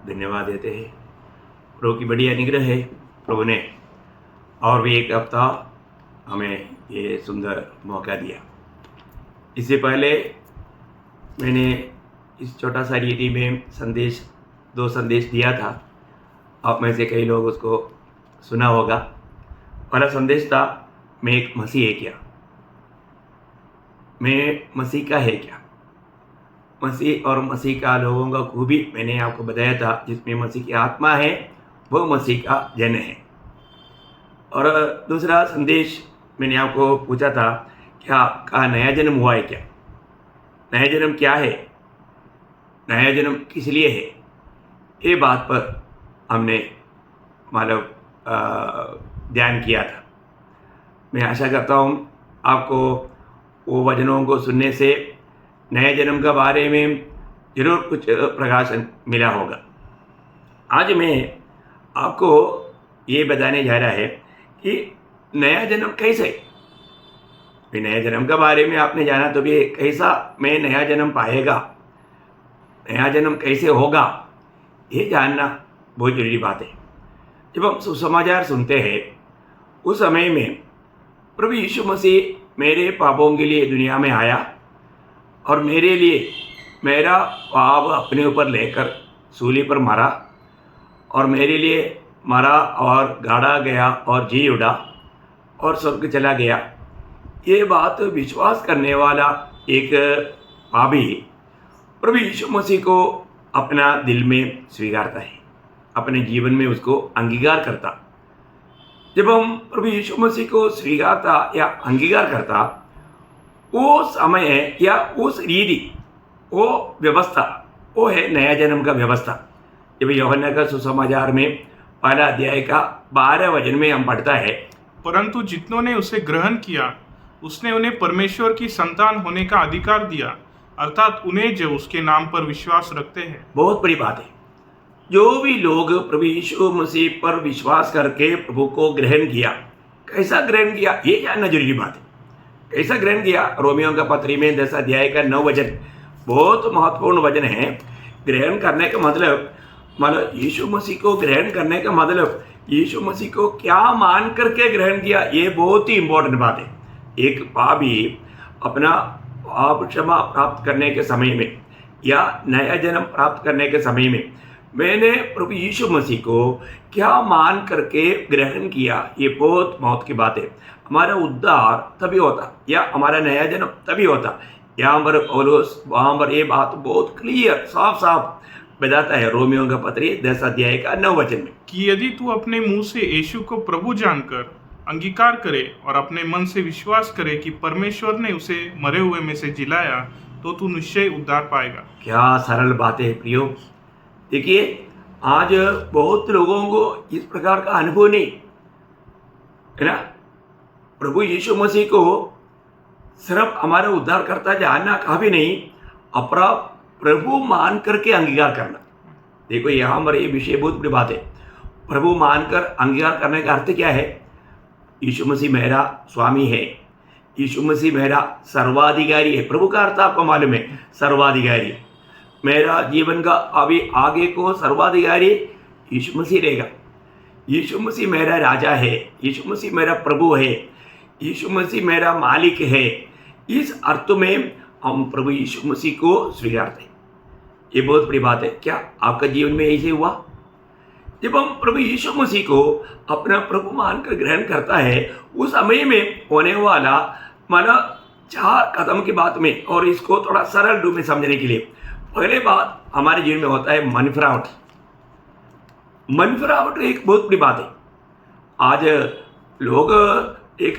धन्यवाद देते हैं। प्रभु की बड़ी अनुग्रह है, प्रभु ने और भी एक हफ्ता हमें ये सुंदर मौका दिया। इससे पहले मैंने इस छोटा सा रीति में दो संदेश दिया था। आप में से कई लोग उसको सुना होगा। पहला संदेश था, मैं एक मसीह है क्या, मैं मसीह का है क्या। मसीह और मसीह का लोगों का खूबी मैंने आपको बताया था। जिसमें मसीह की आत्मा है वो मसीह का जन है। और दूसरा संदेश मैंने आपको पूछा था, क्या आपका नया जन्म हुआ है क्या। नया जन्म क्या है, नया जन्म किस लिए है, ये बात पर हमने ध्यान किया था। मैं आशा करता हूँ आपको वो वचनों को सुनने से नए जन्म के बारे में जरूर कुछ प्रकाशन मिला होगा। आज मैं आपको ये बताने जा रहा है कि नया जन्म कैसे है। नया जन्म के बारे में आपने जाना तो भी कैसा मैं नया जन्म पाएगा, नया जन्म कैसे होगा, ये जानना बहुत जरूरी बात है। जब हम सुसमाचार सुनते हैं उस समय में प्रभु यीशु मसीह मेरे पापों के लिए दुनिया में आया और मेरे लिए मेरा पाप अपने ऊपर लेकर सूली पर मरा और मेरे लिए मरा और गाड़ा गया और जी उड़ा और स्वर्ग चला गया। ये बात विश्वास करने वाला एक पापी प्रभु यीशु मसीह को अपना दिल में स्वीकारता है, अपने जीवन में उसको अंगीकार करता। जब हम प्रभु यीशु मसीह को स्वीकारता या अंगीकार करता, वो समय या उस रीति, वो व्यवस्था, वो है नया जन्म का व्यवस्था। जब यूहन्ना का सुसमाचार में पहला अध्याय का 12 वचन में हम पढ़ता है, परंतु जितनों ने उसे ग्रहण किया उसने उन्हें परमेश्वर की संतान होने का अधिकार दिया, अर्थात उन्हें जो उसके नाम पर विश्वास रखते हैं। बहुत बड़ी बात है। जो भी लोग प्रभु यीशु मसीह पर विश्वास करके प्रभु को ग्रहण किया, कैसा ग्रहण किया ये जानना जरूरी बात है। कैसा ग्रहण किया, रोमियो का पत्री में 10 अध्याय का 9 वचन बहुत महत्वपूर्ण वचन है। ग्रहण करने का मतलब यीशु मसीह को ग्रहण करने का मतलब यीशु मसीह को क्या मान करके ग्रहण किया, ये बहुत ही इंपॉर्टेंट बात है। एक पापी अपना पाप क्षमा प्राप्त करने के समय में या नया जन्म प्राप्त करने के समय में मैंने प्रभु यीशु मसीह को क्या मान करके ग्रहण किया, ये बहुत मौत की बात है। हमारा उद्धार तभी होता या हमारा नया जन्म तभी होता। यहाँ पर पौलुस वहाँ पर ये बात बहुत क्लियर साफ साफ बताता है रोमियो का पत्री 10 अध्याय का 9 वचन में कि यदि तू अपने मुंह से यीशु को प्रभु जानकर अंगीकार करे और अपने मन से विश्वास करे कि परमेश्वर ने उसे मरे हुए में से जिलाया, तो तू निश्चय उद्धार पाएगा। क्या सरल बातें है प्रियो। देखिए, आज बहुत लोगों को इस प्रकार का अनुभव नहीं है ना। प्रभु यीशु मसीह को सिर्फ हमारा उद्धार करता जानना काफी नहीं, अपना प्रभु मान करके अंगीकार करना। देखो, यहाँ पर ये विषय बहुत बड़ी बात है। प्रभु मानकर अंगीकार करने का अर्थ क्या है? यीशु मसीह मेरा स्वामी है, यीशु मसीह मेरा सर्वाधिकारी है। प्रभु का अर्थ आपको मालूम है, सर्वाधिकारी। मेरा जीवन का अभी आगे को सर्वाधिकारी यीशु मसीह रहेगा। यीशु मसीह मेरा राजा है, यीशु मसीह मेरा प्रभु है, यीशु मसीह मेरा मालिक है। इस अर्थ में हम प्रभु यीशु मसीह को स्वीकारते हैं। ये बहुत बड़ी बात है। क्या आपका जीवन में ऐसे हुआ? जब हम प्रभु यीशु मसीह को अपना प्रभु मानकर ग्रहण करता है, उस समय में होने वाला 4 कदम की बात में, और इसको थोड़ा सरल रूप में समझने के लिए, पहले बात हमारे जीवन में होता है मन फिरावट। मन फिरावट एक बहुत बड़ी बात है। आज लोग एक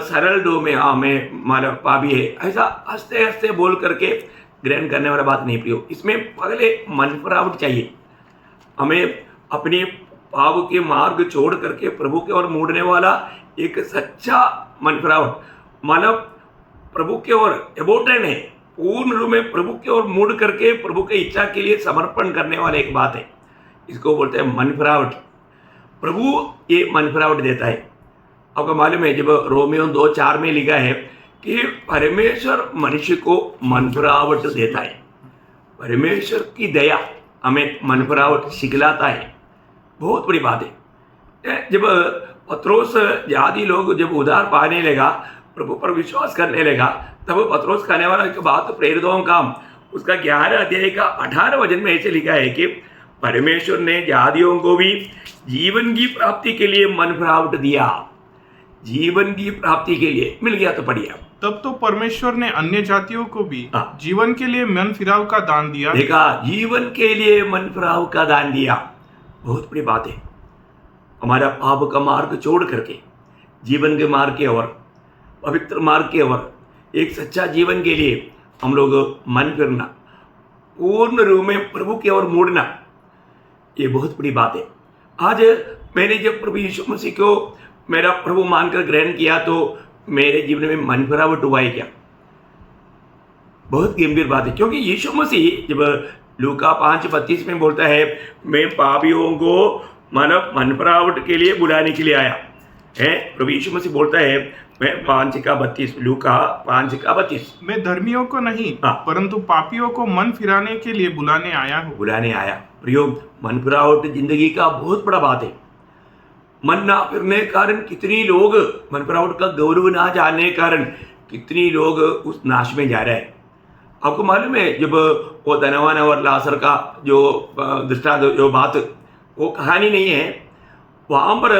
सरल रूप में मैं पापी है ऐसा हंसते हंसते बोल करके ग्रहण करने वाला बात नहीं प्रियो। इसमें पहले मन फिरावट चाहिए। हमें अपने पाप के मार्ग छोड़ करके प्रभु की ओर मुड़ने वाला एक सच्चा मन फिरावट, प्रभु की ओर एबोटेन है, पूर्ण रूप में प्रभु की ओर मुड़ करके प्रभु की इच्छा के लिए समर्पण करने वाला एक बात है। इसको बोलते हैं मन फिरावट। प्रभु ये मन फिरावट देता है। आपको मालूम है, जब रोमियो 2:4 में लिखा है कि परमेश्वर मनुष्य को मन फिरावट देता है। परमेश्वर की दया हमें मन फिरावट सिखलाता है। बहुत बड़ी बात है। जब पत्रोस आदि लोग जब उद्धार पाने लगा, प्रभु पर विश्वास करने लगा, तब पत्रोस कहने वाला एक बात प्रेरितों का उसका 11 अध्याय का 18 वचन में ऐसे लिखा है कि परमेश्वर ने जातियों को भी जीवन की प्राप्ति के लिए मन फिरावट दिया। जीवन की प्राप्ति के लिए मिल गया तो बढ़िया। तब तो परमेश्वर ने अन्य जातियों को भी हाँ। जीवन के लिए मन फिराव का दान दिया। देखा, जीवन के लिए मन फिराव का दान दिया। बहुत बड़ी बात है। हमारा पाप का मार्ग छोड़ करके जीवन के मार्ग के ओर, पवित्र मार्ग के ओर, एक सच्चा जीवन के लिए हम लोग मन फिरना, पूर्ण रूप में प्रभु की ओर मुड़ना, ये बहुत बड़ी बात है। आज मैंने जब प्रभु यीशु मसीह को मेरा प्रभु मानकर ग्रहण किया तो मेरे जीवन में मन फिरावट हुआ है क्या? बहुत गंभीर बात है। क्योंकि यीशु मसीह जब लूका 5:32 में बोलता है, मैं पापियों को मन फिरावट के लिए बुलाने के लिए आया है। प्रभु यीशु मसीह बोलता है, मैं 5:32, लूका 5:32, मैं धर्मियों को नहीं हाँ। परंतु पापियों को मन फिराने के लिए बुलाने आया हूँ। बुलाने आया। प्रियो, मन फिरावट जिंदगी का बहुत बड़ा बात है। मन ना फिरने के कारण कितनी लोग, मन फिरावट का गौरव ना जानने के कारण कितनी लोग उस नाश में जा रहे हैं। आपको मालूम है, जब वो धनवान और लाजर का जो दृष्टांत, जो बात, वो कहानी नहीं है, वहाँ पर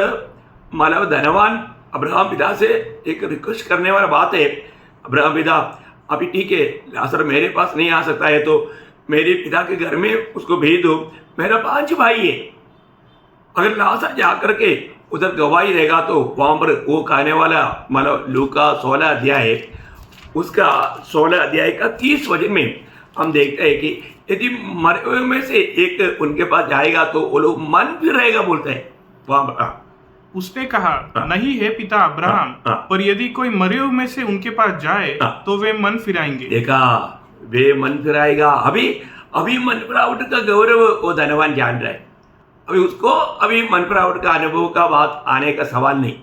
मानव धनवान अब्राहम पिता से एक रिक्वेस्ट करने वाला बात है। अब्राहम पिता, अभी ठीक है, लाजर मेरे पास नहीं आ सकता है तो मेरे पिता के घर में उसको भेज दो, मेरा 5 भाई है। अगर लाजर जा करके उधर गवाही रहेगा तो वहाँ पर वो कहने वाला, मतलब लूका 16 अध्याय है, उसका 16 अध्याय का 30 वचन में हम देखते हैं कि यदि मरे हुए में से एक उनके पास जाएगा तो वो लोग मन फिर रहेगा, बोलते हैं वहाँ पर। उसने कहा, हाँ। नहीं है पिता अब्राहम, हाँ। पर यदि कोई मरे हुए में से उनके पास जाए हाँ। तो वे मन फिराएंगे। देखा, वे मन फिराएगा। अभी मन फिरावट का गौरव वो धनवान जान रहा है। अभी उसको अभी मन फिरावट का अनुभव का बात आने का सवाल नहीं।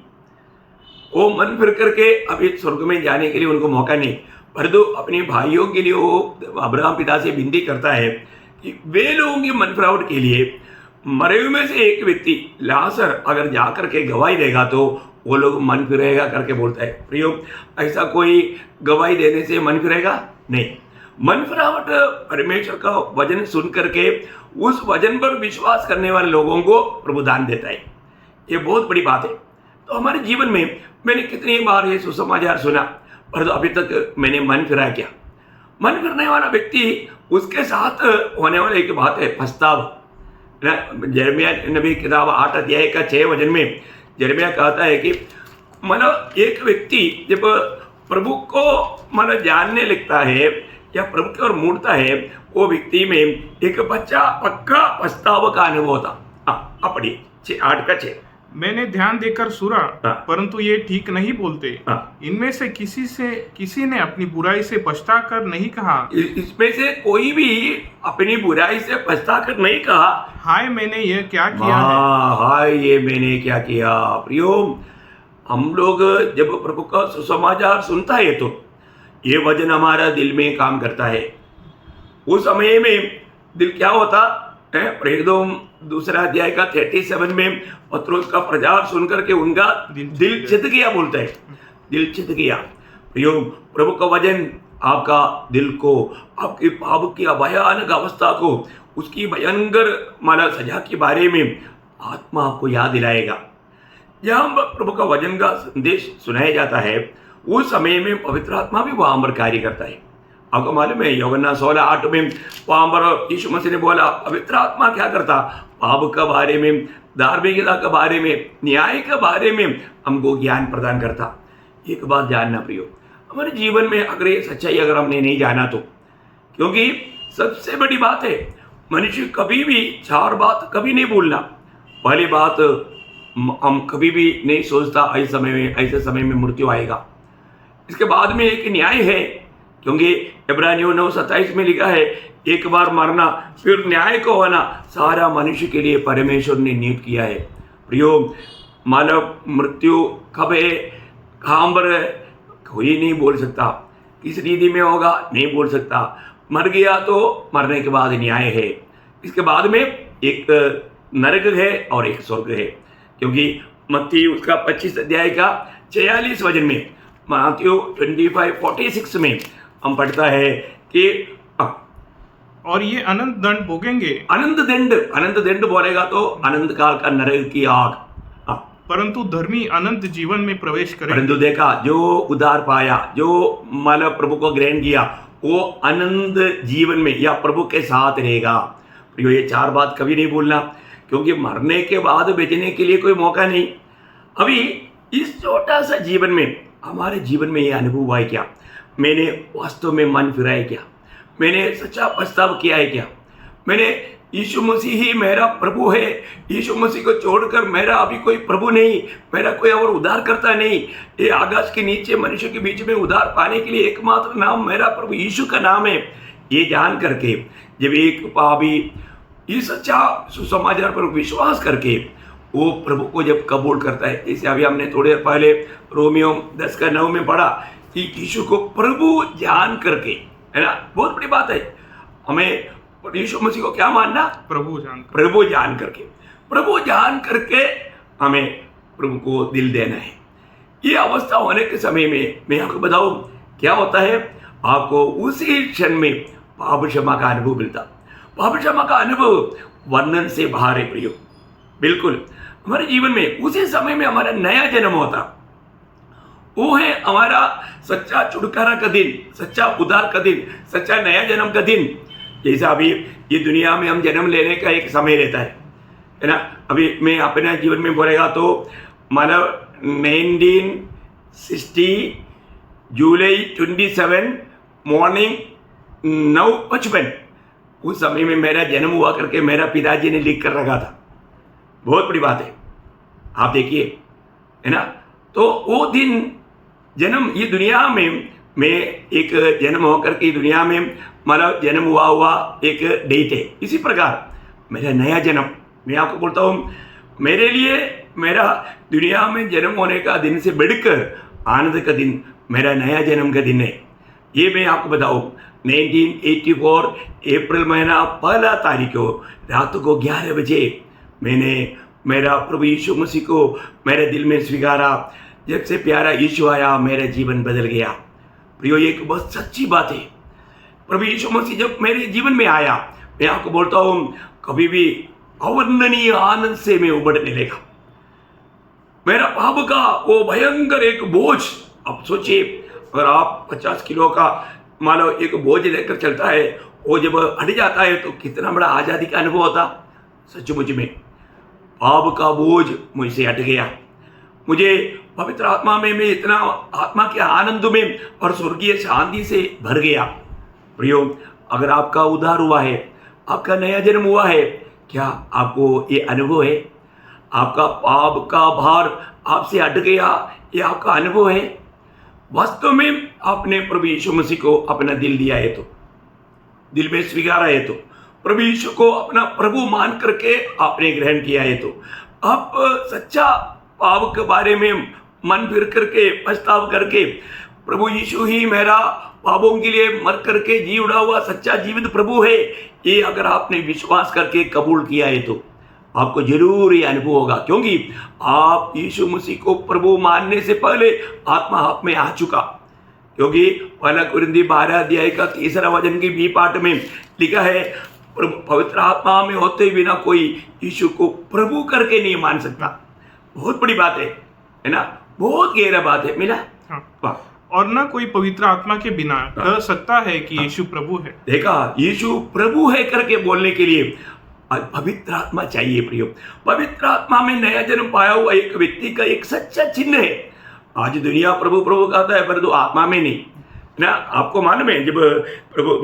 वो मन फिर करके अभी स्वर्ग में जाने के लिए उनको मौका नहीं, परंतु अपने भाइयों के लिए वो अब्राहम पिता से विनती करता है कि वे लोगों की मन फिरावट के लिए मरे हुए में से एक व्यक्ति लाजर अगर जा करके गवाही देगा तो वो लोग मन फिरेगा करके बोलता है। प्रियो, ऐसा कोई गवाही देने से मन फिरेगा नहीं। मन फिरावट परमेश्वर का वचन सुन करके उस वचन पर विश्वास करने वाले लोगों को प्रभु दान देता है। ये बहुत बड़ी बात है। तो हमारे जीवन में मैंने कितनी बार ये सुसमाचार सुना, पर तो अभी तक मैंने मन फिराया क्या? मन फिरने वाला व्यक्ति, उसके साथ होने वाला एक बात है पछतावा। यिर्मयाह नबी किताब 8 अध्याय का 6 वचन में यिर्मयाह कहता है कि मतलब एक व्यक्ति जब प्रभु को मतलब जानने लगता है या प्रभु की ओर मुड़ता है, वो व्यक्ति में एक बच्चा पक्का पछतावा का अनुभव होता। हाँ, पढ़िए 8 का 6। मैंने ध्यान देकर सुना, हाँ। परंतु ये ठीक नहीं बोलते। हाँ। इनमें से किसी ने अपनी बुराई से पछता कर नहीं कहा, इसमें से कोई भी अपनी बुराई से पछता कर नहीं कहा, हाय मैंने यह क्या किया है। हाय ये मैंने क्या किया। प्रियो, हम लोग जब प्रभु का सुसमाचार सुनता है तो ये वचन हमारा दिल में काम करता है। उस समय में दिल क्या होता है? प्रेरितों 2 अध्याय का 37 में पत्रोस का प्रचार सुनकर के उनका दिल चित गया, बोलता है दिल चित गया। प्रियो, प्रभु का वचन आपका दिल को, आपकी पाप की भयानक अवस्था को, उसकी भयंकर माना सजा के बारे में आत्मा आपको याद दिलाएगा। जहाँ प्रभु का वचन का संदेश सुनाया जाता है उस समय में पवित्र आत्मा भी वहाँ पर कार्य करता है। आपको मालूम है यूहन्ना 16:8 में वहाँ पर यीशु मसीह ने बोला, पवित्र आत्मा क्या करता? पाप के बारे में, धार्मिकता के बारे में, न्याय के बारे में हमको ज्ञान प्रदान करता। एक बात जानना प्रियो, हमारे जीवन में अगर ये सच्चाई अगर हमने नहीं जाना तो, क्योंकि सबसे बड़ी बात है मनुष्य कभी भी 4 बात कभी नहीं भूलना। पहली बात, हम कभी भी नहीं सोचता ऐसे समय में मृत्यु आएगा। इसके बाद में एक न्याय है, क्योंकि इब्रानियों 9:27 में लिखा है, एक बार मरना फिर न्याय को होना सारा मनुष्य के लिए परमेश्वर ने नियुक्त किया है। प्रियो, मानव मृत्यु कब है, कहाँ पर है, कोई नहीं बोल सकता। किस रीति में होगा नहीं बोल सकता। मर गया तो मरने के बाद न्याय है। इसके बाद में एक नरक है और एक स्वर्ग है, क्योंकि मत्ती उसका 25 अध्याय का 46 वचन में, मत्ती 25:46 में हम पढ़ता है कि और ये अनंत दंड भोगेंगे, अनंत दंड बोलेगा तो अनंत काल का नरक की आग। परंतु धर्मी अनंत जीवन में प्रवेश करेंगे। परंतु देखा, जो उद्धार पाया, जो मतलब प्रभु को ग्रहण किया, वो अनंत जीवन में या प्रभु के साथ रहेगा। प्रियो, ये 4 बात कभी नहीं भूलना, क्योंकि मरने के बाद बचने के लिए कोई मौका नहीं। अभी इस छोटा सा जीवन में, हमारे जीवन में ये अनुभव हुआ है क्या? मैंने वास्तव में मन फिराया क्या? मैंने सच्चा पछतावा किया है क्या? मैंने यीशु मसीह ही मेरा प्रभु है, यीशु मसीह को छोड़कर मेरा अभी कोई प्रभु नहीं, मेरा कोई और उद्धार करता नहीं। ये आकाश के नीचे मनुष्य के बीच में उद्धार पाने के लिए एकमात्र नाम मेरा प्रभु यीशु का नाम है। ये जान करके जब एक पापी इस सच्चा सुसमाचार पर विश्वास करके वो प्रभु को जब कबूल करता है, जैसे अभी हमने थोड़ी देर पहले रोमियो 10:9 में पढ़ा कि यीशु को प्रभु जान करके, है ना, बहुत बड़ी बात है। हमें यीशु मसीह को क्या मानना? प्रभु जान करके हमें प्रभु को दिल देना है। ये अवस्था होने के समय में मैं आपको बताऊं क्या होता है, आपको उसी क्षण में पाप क्षमा का अनुभव मिलता। पाप क्षमा का अनुभव वर्णन से बाहर है प्रियो। बिल्कुल हमारे जीवन में उसी समय में हमारा नया जन्म होता। वो है हमारा सच्चा छुटकारा का दिन, सच्चा उद्धार का दिन, सच्चा नया जन्म का दिन। जैसा अभी ये दुनिया में हम जन्म लेने का एक समय रहता है ना। अभी मैं अपने जीवन में बोलेगा तो मतलब 1960 जुलाई 27 मॉर्निंग 9:55 उस समय में मेरा जन्म हुआ करके मेरा पिताजी ने लिख कर रखा था। बहुत बड़ी बात है, आप देखिए, है ना। तो वो दिन जन्म, ये दुनिया में मैं एक जन्म होकर के दुनिया में मतलब जन्म हुआ एक डेट है। इसी प्रकार मेरा नया जन्म, मैं आपको बोलता हूँ, मेरे लिए मेरा दुनिया में जन्म होने का दिन से बढ़कर आनंद का दिन मेरा नया जन्म का दिन है। ये मैं आपको बताऊँ, 1984 अप्रैल महीना 1 तारीख को रात को 11 बजे मैंने मेरा प्रभु यीशु मसीह को मेरे दिल में स्वीकारा। जब से प्यारा यीशु आया, मेरा जीवन बदल गया। प्रियो, ये एक बहुत सच्ची बात है। प्रभु यीशु मसीह जब मेरे जीवन में आया, मैं आपको बोलता हूँ, कभी भी अवर्णनीय आनंद से मैं उबड़ने लगा। मेरा पाप का वो भयंकर एक बोझ, अब सोचिए, अगर आप 50 किलो का मान लो एक बोझ लेकर चलता है, वो जब हट जाता है तो कितना बड़ा आज़ादी का अनुभव होता। सचमुच में पाप का बोझ मुझसे हट गया। मुझे पवित्र आत्मा में मैं इतना आत्मा के आनंद में और स्वर्गीय शांति से भर गया। प्रियो, अगर आपका उद्धार हुआ है, आपका नया जन्म हुआ है, क्या आपको ये अनुभव है? आपका पाप का भार आपसे हट गया, ये आपका अनुभव है? वास्तव में आपने प्रभु यीशु मसीह को अपना दिल दिया है, तो दिल में स्वीकारा है, तो प्रभु यीशु को अपना प्रभु मान करके आपने ग्रहण किया है, तो आप सच्चा पाप के बारे में मन फिर करके पछताव करके प्रभु यीशु ही मेरा पापों के लिए मर करके जी उड़ा हुआ सच्चा जीवित प्रभु है, ये अगर आपने विश्वास करके कबूल किया है तो आपको जरूर ये अनुभव होगा। क्योंकि आप यीशु मसीह को प्रभु मानने से पहले आत्मा आप में आ चुका। क्योंकि 1 कुरिन्थी 12 अध्याय का 3 वचन की बी पाठ में लिखा है, पवित्र आत्मा में होते बिना कोई यीशु को प्रभु करके नहीं मान सकता। बहुत बड़ी बात है ना, बहुत गहरा बात है। मिला? हाँ। और ना कोई पवित्र आत्मा के बिना कह सकता है कि यीशु प्रभु है। देखा, यीशु प्रभु है करके बोलने के लिए पवित्र आत्मा चाहिए। प्रियो, पवित्र आत्मा में नया जन्म पाया हुआ एक व्यक्ति का एक सच्चा चिन्ह है। आज दुनिया प्रभु प्रभु कहता है, परंतु आत्मा में नहीं ना। आपको मालूम है, जब प्रभु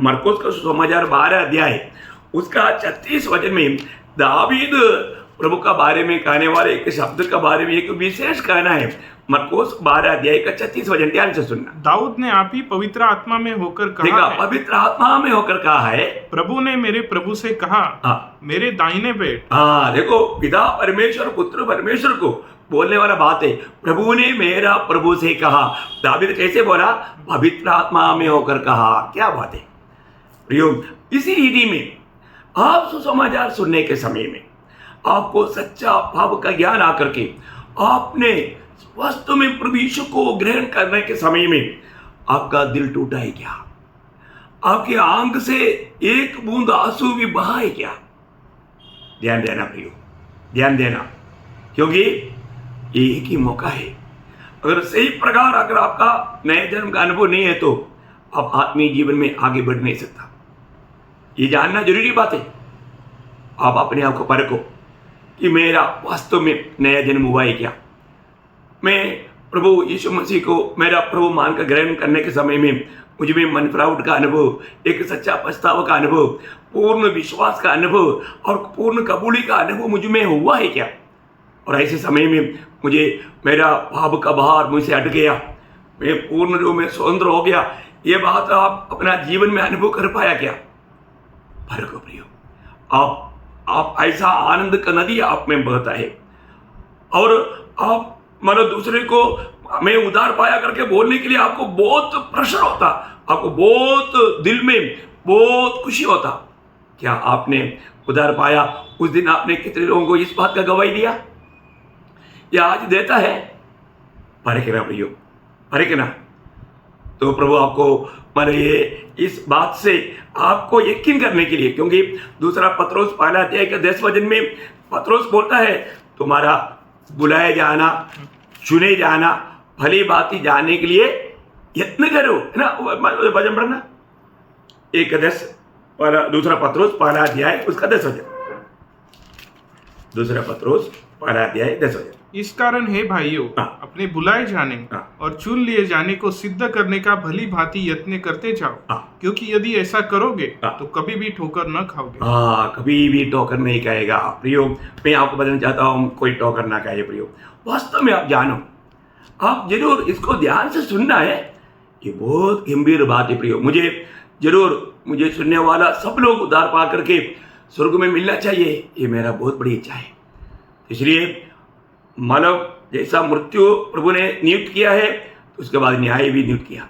मरकुस का सुसमाचार 12 अध्याय उसका 36 वचन में दावीद प्रभु का बारे में कहने वाले एक शब्द का बारे में एक विशेष कहना है। मरकुस 12 अध्याय का 36 वचन ध्यान से सुनना। दाऊद ने आप ही पवित्र आत्मा में होकर कहा है, पवित्र आत्मा में होकर कहा है, प्रभु ने मेरे प्रभु से कहा, मेरे दाहिने बैठ। देखो, पिता परमेश्वर पुत्र परमेश्वर को बोलने वाला बात है। प्रभु ने मेरा प्रभु से कहा। दावीद कैसे बोला? पवित्र आत्मा में होकर कहा। क्या बात है प्रियो। इसी रीति में आप सुसमाचार सुनने के समय में आपको सच्चा भाव का ज्ञान आकर के आपने वास्तव में प्रभु यीशु को ग्रहण करने के समय में आपका दिल टूटा है क्या? आपके आंख से एक बूंद आंसू भी बहा है क्या? ध्यान देना प्रियो, ध्यान देना, क्योंकि ये एक ही मौका है। अगर सही प्रकार अगर आपका नए जन्म का अनुभव नहीं है तो आप आत्मीय जीवन में आगे बढ़ नहीं सकता। ये जानना जरूरी बात है। आप अपने आप को परखो कि मेरा वास्तव में नया जन्म हुआ है क्या? मैं प्रभु यीशु मसीह को मेरा प्रभु मानकर ग्रहण करने के समय में मुझ में मन फिरावट का अनुभव, एक सच्चा पछतावा का अनुभव, पूर्ण विश्वास का अनुभव और पूर्ण कबूली का अनुभव मुझ में हुआ है क्या? और ऐसे समय में मुझे मेरा पाप का भार मुझसे हट गया, मैं पूर्ण रूप में स्वतंत्र हो गया, ये बात आप अपना जीवन में अनुभव कर पाया क्या? परखो प्रियो, आप ऐसा आनंद का नदी आप में बहता है और आप मानो दूसरे को मैं उधार पाया करके बोलने के लिए आपको बहुत प्रेशर होता, आपको बहुत दिल में बहुत खुशी होता। क्या आपने उधार पाया? उस दिन आपने कितने लोगों को इस बात का गवाही दिया या आज देता है? परखना प्रियो, परखना। तो प्रभु आपको माने ये इस बात से आपको यकीन करने के लिए, क्योंकि दूसरा पत्रोस पहला अध्याय के 10 वचन में पत्रोस बोलता है तुम्हारा बुलाए जाना, चुने जाना, भली बाती जाने के लिए यत्न करो, है ना? वचन पढ़ना 1:10 दूसरा पत्रोस पहला अध्याय उसका 10 वचन, दूसरा पत्रोस पहला अध्याय 10 वचन। इस कारण हे भाइयों, अपने बुलाए जाने और चुन लिए जाने को सिद्ध करने का भली भांति यत्न करते जाओ, क्योंकि यदि ऐसा करोगे तो कभी भी ठोकर न खाओगे। कभी भी ठोकर नहीं खाएगा प्रियो। मैं आपको बताना चाहता हूँ, कोई ठोकर ना खाए प्रियो। वास्तव में आप जानो, आप जरूर इसको ध्यान से सुनना है। ये बहुत गंभीर बात है प्रियो। मुझे सुनने वाला सब लोग उद्धार पा करके स्वर्ग में मिलना चाहिए, ये मेरा बहुत बड़ी इच्छा है। इसलिए मानव जैसा मृत्यु प्रभु ने नियुक्त किया है, तो उसके बाद न्याय भी नियुक्त किया।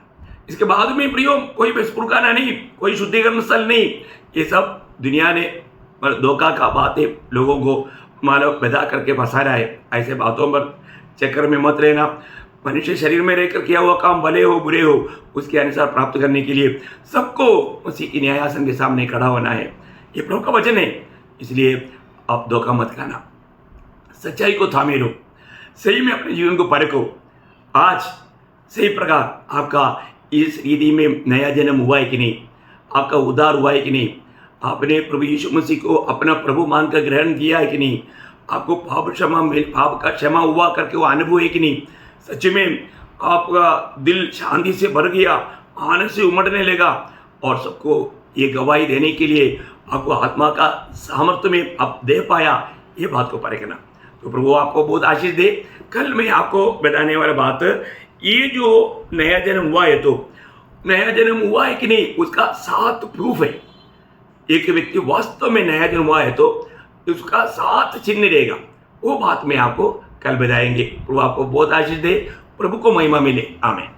इसके बाद में प्रियो कोई बेसपुरखाना नहीं, कोई शुद्धिकरण स्थल नहीं, ये सब दुनिया ने धोखा का बातें लोगों को मानव पैदा करके फंसा रहा है। ऐसे बातों पर चक्कर में मत रहना। मनुष्य शरीर में रहकर किया हुआ काम भले हो बुरे हो, उसके अनुसार प्राप्त करने के लिए सबको उसी की न्यायासन के सामने खड़ा होना है। ये प्रभु का वचन है। इसलिए आप धोखा मत खाना, सच्चाई को थामे लो, सही में अपने जीवन को परखो। आज सही प्रकार आपका इस रीति में नया जन्म हुआ है कि नहीं, आपका उद्धार हुआ है कि नहीं, आपने प्रभु यीशु मसीह को अपना प्रभु मानकर ग्रहण किया है कि नहीं, आपको पाप का क्षमा हुआ करके वो अनुभव है कि नहीं, सच में आपका दिल शांति से भर गया, आनंद से उमड़ने लगा और सबको ये गवाही देने के लिए आपको आत्मा का सामर्थ्य में आप दे पाया, ये बात को परखना। तो प्रभु आपको बहुत आशीष दे। कल मैं आपको बताने वाला बात, ये जो नया जन्म हुआ है, तो नया जन्म हुआ है कि नहीं उसका 7 प्रूफ है। एक व्यक्ति वास्तव में नया जन्म हुआ है तो उसका 7 चिन्ह रहेगा, वो बात मैं आपको कल बताएंगे। प्रभु आपको बहुत आशीष दे, प्रभु को महिमा मिले। आमीन।